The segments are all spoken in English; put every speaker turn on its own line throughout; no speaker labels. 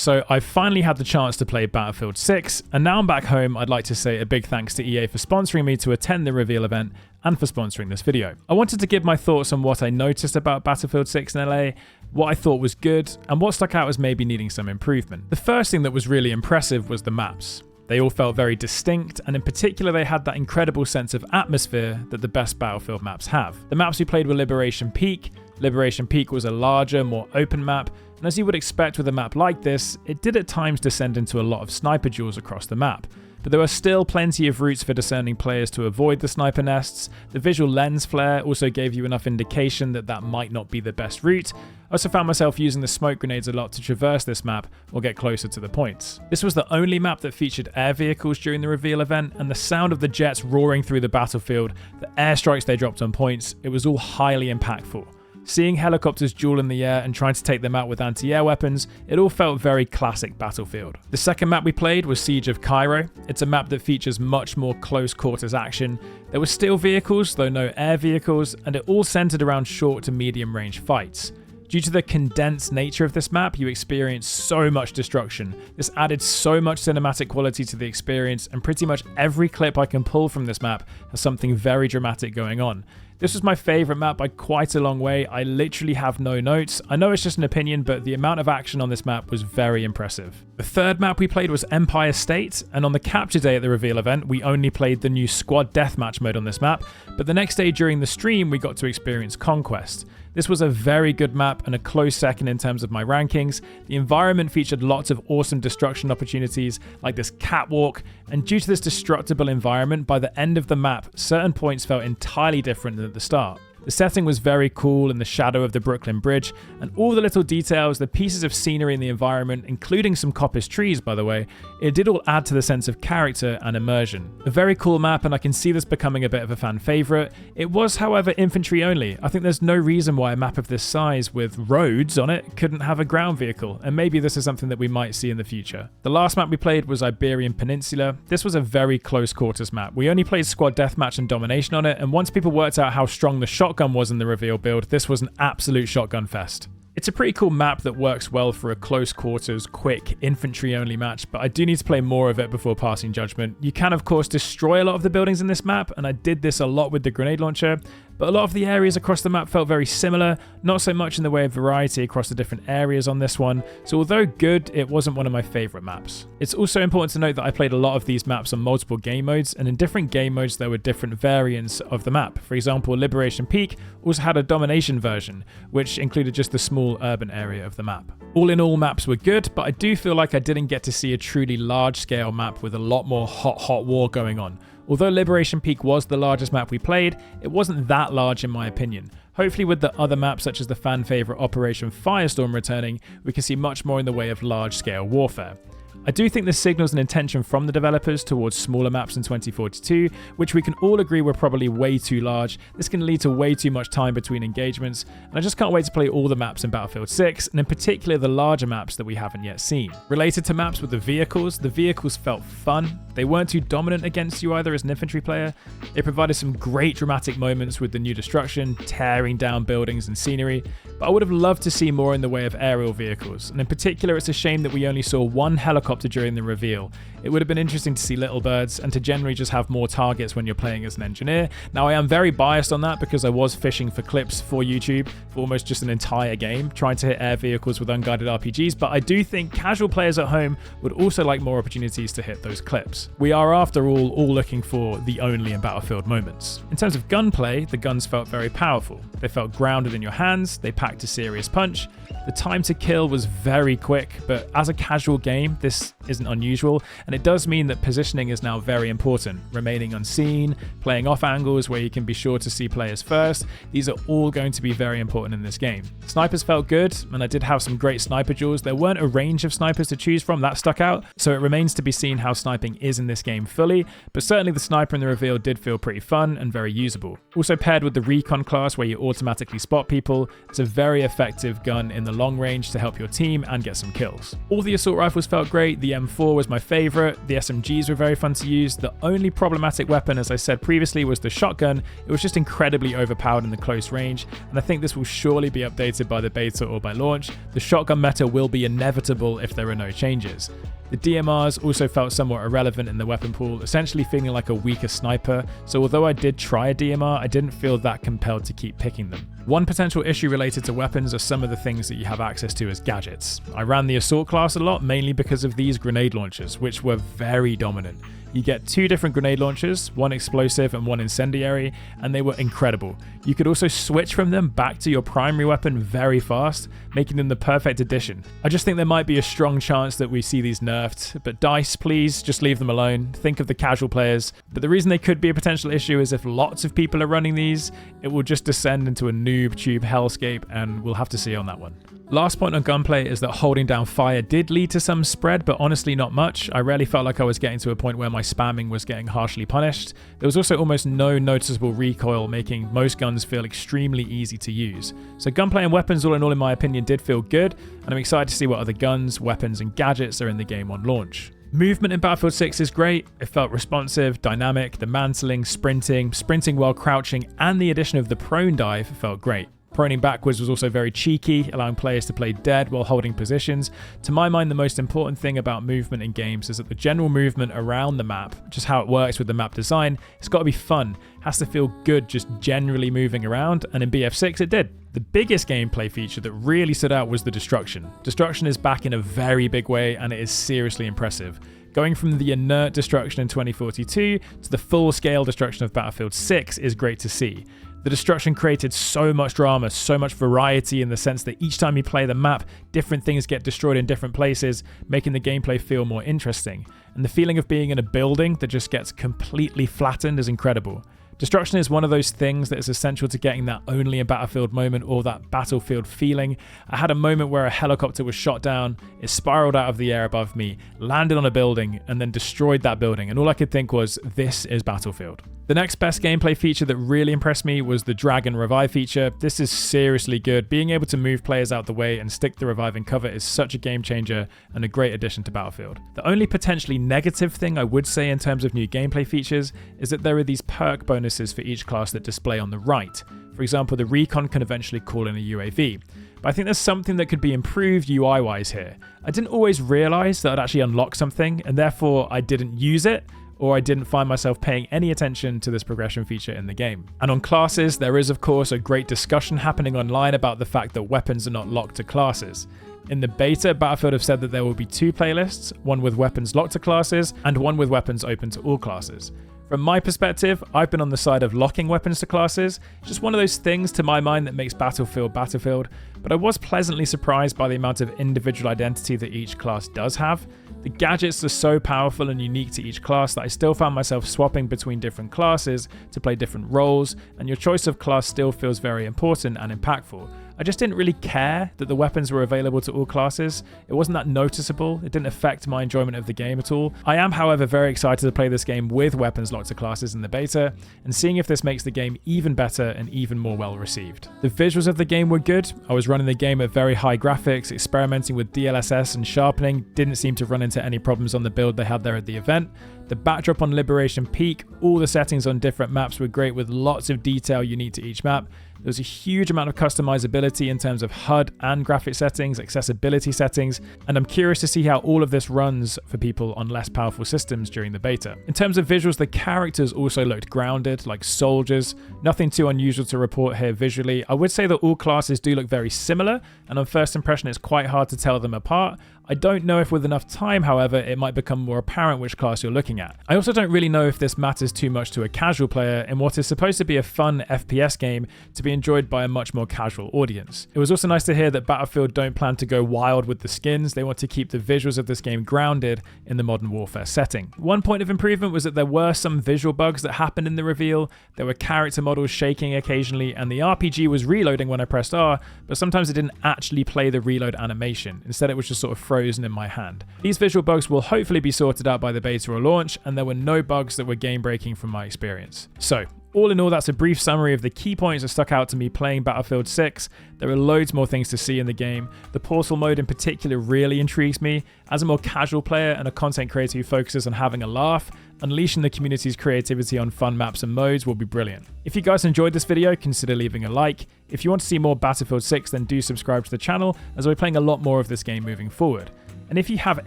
So I finally had the chance to play Battlefield 6, and now I'm back home. I'd like to say a big thanks to EA for sponsoring me to attend the reveal event and for sponsoring this video. I wanted to give my thoughts on what I noticed about Battlefield 6 in LA, what I thought was good, and what stuck out as maybe needing some improvement. The first thing that was really impressive was the maps. They all felt very distinct, and in particular they had that incredible sense of atmosphere that the best Battlefield maps have. The maps we played were Liberation Peak. Liberation Peak was a larger, more open map, and as you would expect with a map like this, it did at times descend into a lot of sniper duels across the map. But there were still plenty of routes for discerning players to avoid the sniper nests. The visual lens flare also gave you enough indication that that might not be the best route. I also found myself using the smoke grenades a lot to traverse this map or get closer to the points. This was the only map that featured air vehicles during the reveal event, and the sound of the jets roaring through the battlefield, the airstrikes they dropped on points, it was all highly impactful. Seeing helicopters duel in the air and trying to take them out with anti-air weapons, it all felt very classic Battlefield. The second map we played was Siege of Cairo. It's a map that features much more close quarters action. There were still vehicles, though no air vehicles, and it all centered around short to medium range fights. Due to the condensed nature of this map, you experience so much destruction. This added so much cinematic quality to the experience, and pretty much every clip I can pull from this map has something very dramatic going on. This was my favourite map by quite a long way. I literally have no notes. I know it's just an opinion, but the amount of action on this map was very impressive. The third map we played was Empire State, and on the capture day at the reveal event, we only played the new squad deathmatch mode on this map, but the next day during the stream, we got to experience Conquest. This was a very good map and a close second in terms of my rankings. The environment featured lots of awesome destruction opportunities like this catwalk, and due to this destructible environment, by the end of the map, certain points felt entirely different than at the start. The setting was very cool in the shadow of the Brooklyn Bridge, and all the little details, the pieces of scenery in the environment, including some coppice trees by the way, it did all add to the sense of character and immersion. A very cool map, and I can see this becoming a bit of a fan favourite. It was, however, infantry only. I think there's no reason why a map of this size with roads on it couldn't have a ground vehicle, and maybe this is something that we might see in the future. The last map we played was Iberian Peninsula. This was a very close quarters map. We only played squad deathmatch and domination on it, and once people worked out how strong the shotgun was in the reveal build, this was an absolute shotgun fest. It's a pretty cool map that works well for a close quarters, quick, infantry-only match, but I do need to play more of it before passing judgment. You can, of course, destroy a lot of the buildings in this map, and I did this a lot with the grenade launcher, but a lot of the areas across the map felt very similar, not so much in the way of variety across the different areas on this one, so although good, it wasn't one of my favourite maps. It's also important to note that I played a lot of these maps on multiple game modes, and in different game modes there were different variants of the map. For example, Liberation Peak also had a domination version, which included just the small urban area of the map. All in all, maps were good, but I do feel like I didn't get to see a truly large-scale map with a lot more hot war going on. Although Liberation Peak was the largest map we played, it wasn't that large in my opinion. Hopefully with the other maps such as the fan favourite Operation Firestorm returning, we can see much more in the way of large-scale warfare. I do think this signals an intention from the developers towards smaller maps in 2042, which we can all agree were probably way too large. This can lead to way too much time between engagements, and I just can't wait to play all the maps in Battlefield 6, and in particular the larger maps that we haven't yet seen. Related to maps with the vehicles felt fun. They weren't too dominant against you either as an infantry player. They provided some great dramatic moments with the new destruction, tearing down buildings and scenery, but I would have loved to see more in the way of aerial vehicles, and in particular it's a shame that we only saw one helicopter during the reveal. It would have been interesting to see little birds and to generally just have more targets when you're playing as an engineer. Now I am very biased on that because I was fishing for clips for YouTube for almost just an entire game, trying to hit air vehicles with unguided RPGs, but I do think casual players at home would also like more opportunities to hit those clips. We are after all looking for the only in Battlefield moments. In terms of gunplay, the guns felt very powerful. They felt grounded in your hands, they packed a serious punch. The time to kill was very quick, but as a casual game, this isn't unusual, and it does mean that positioning is now very important. Remaining unseen, playing off angles where you can be sure to see players first, these are all going to be very important in this game. Snipers felt good, and I did have some great sniper duels. There weren't a range of snipers to choose from, that stuck out, so it remains to be seen how sniping is in this game fully, but certainly the sniper in the reveal did feel pretty fun and very usable. Also paired with the recon class where you automatically spot people, it's a very effective gun in the long range to help your team and get some kills. All the assault rifles felt great. great, the M4 was my favorite, the SMGs were very fun to use. The only problematic weapon, as I said previously, was the shotgun. It was just incredibly overpowered in the close range, and I think this will surely be updated by the beta or by launch. The shotgun meta will be inevitable if there are no changes. The DMRs also felt somewhat irrelevant in the weapon pool, essentially feeling like a weaker sniper, so although I did try a DMR, I didn't feel that compelled to keep picking them. One potential issue related to weapons are some of the things that you have access to as gadgets. I ran the assault class a lot, mainly because of these grenade launchers, which were very dominant. You get 2 different grenade launchers, one explosive and one incendiary, and they were incredible. You could also switch from them back to your primary weapon very fast, making them the perfect addition. I just think there might be a strong chance that we see these nerfed, but DICE, please, just leave them alone. Think of the casual players. But the reason they could be a potential issue is if lots of people are running these, it will just descend into a noob tube hellscape, and we'll have to see on that one. Last point on gunplay is that holding down fire did lead to some spread, but honestly not much. I rarely felt like I was getting to a point where my spamming was getting harshly punished. There was also almost no noticeable recoil, making most guns feel extremely easy to use. So gunplay and weapons all in all, in my opinion, did feel good, and I'm excited to see what other guns, weapons and gadgets are in the game on launch. Movement in Battlefield 6 is great. It felt responsive, dynamic, the mantling, sprinting while crouching, and the addition of the prone dive felt great. Proning backwards was also very cheeky, allowing players to play dead while holding positions. To my mind, the most important thing about movement in games is that the general movement around the map, just how it works with the map design, it's got to be fun. It has to feel good just generally moving around, and in BF6 it did. The biggest gameplay feature that really stood out was the destruction. Destruction is back in a very big way, and it is seriously impressive. Going from the inert destruction in 2042 to the full-scale destruction of Battlefield 6 is great to see. The destruction created so much drama, so much variety in the sense that each time you play the map, different things get destroyed in different places, making the gameplay feel more interesting. And the feeling of being in a building that just gets completely flattened is incredible. Destruction is one of those things that is essential to getting that only a Battlefield moment or that Battlefield feeling. I had a moment where a helicopter was shot down, it spiraled out of the air above me, landed on a building, and then destroyed that building, and all I could think was, this is Battlefield. The next best gameplay feature that really impressed me was the Dragon Revive feature. This is seriously good. Being able to move players out the way and stick the revive in cover is such a game changer and a great addition to Battlefield. The only potentially negative thing I would say in terms of new gameplay features is that there are these perk bonuses for each class that display on the right. For example, the Recon can eventually call in a UAV. But I think there's something that could be improved UI-wise here. I didn't always realize that I'd actually unlock something, and therefore I didn't use it, or I didn't find myself paying any attention to this progression feature in the game. And on classes, there is of course a great discussion happening online about the fact that weapons are not locked to classes. In the beta, Battlefield have said that there will be 2 playlists, one with weapons locked to classes, and one with weapons open to all classes. From my perspective, I've been on the side of locking weapons to classes. It's just one of those things to my mind that makes Battlefield Battlefield, but I was pleasantly surprised by the amount of individual identity that each class does have. The gadgets are so powerful and unique to each class that I still found myself swapping between different classes to play different roles, and your choice of class still feels very important and impactful. I just didn't really care that the weapons were available to all classes. It wasn't that noticeable. It didn't affect my enjoyment of the game at all. I am, however, very excited to play this game with weapons locked to classes in the beta, and seeing if this makes the game even better and even more well received. The visuals of the game were good. I was running the game at very high graphics, experimenting with DLSS and sharpening, didn't seem to run into any problems on the build they had there at the event. The backdrop on Liberation Peak, all the settings on different maps were great with lots of detail unique to each map. There was a huge amount of customizability in terms of HUD and graphic settings, accessibility settings, and I'm curious to see how all of this runs for people on less powerful systems during the beta. In terms of visuals, the characters also looked grounded, like soldiers. Nothing too unusual to report here visually. I would say that all classes do look very similar, and on first impression it's quite hard to tell them apart. I don't know if with enough time, however, it might become more apparent which class you're looking at. I also don't really know if this matters too much to a casual player in what is supposed to be a fun FPS game to be enjoyed by a much more casual audience. It was also nice to hear that Battlefield don't plan to go wild with the skins. They want to keep the visuals of this game grounded in the Modern Warfare setting. One point of improvement was that there were some visual bugs that happened in the reveal. There were character models shaking occasionally, and the RPG was reloading when I pressed R, but sometimes it didn't actually play the reload animation. Instead, it was just sort of frozen in my hand. These visual bugs will hopefully be sorted out by the beta or launch, and there were no bugs that were game breaking from my experience. So, All in all, that's a brief summary of the key points that stuck out to me playing Battlefield 6. There are loads more things to see in the game. The Portal mode in particular really intrigues me. As a more casual player and a content creator who focuses on having a laugh, unleashing the community's creativity on fun maps and modes will be brilliant. If you guys enjoyed this video, consider leaving a like. If you want to see more Battlefield 6, then do subscribe to the channel, as I'll be playing a lot more of this game moving forward. And if you have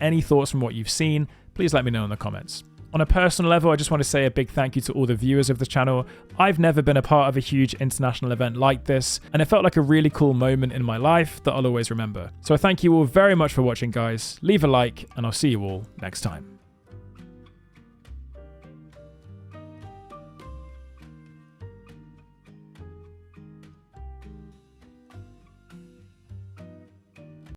any thoughts from what you've seen, please let me know in the comments. On a personal level, I just want to say a big thank you to all the viewers of the channel. I've never been a part of a huge international event like this, and it felt like a really cool moment in my life that I'll always remember. So I thank you all very much for watching, guys. Leave a like, and I'll see you all next time.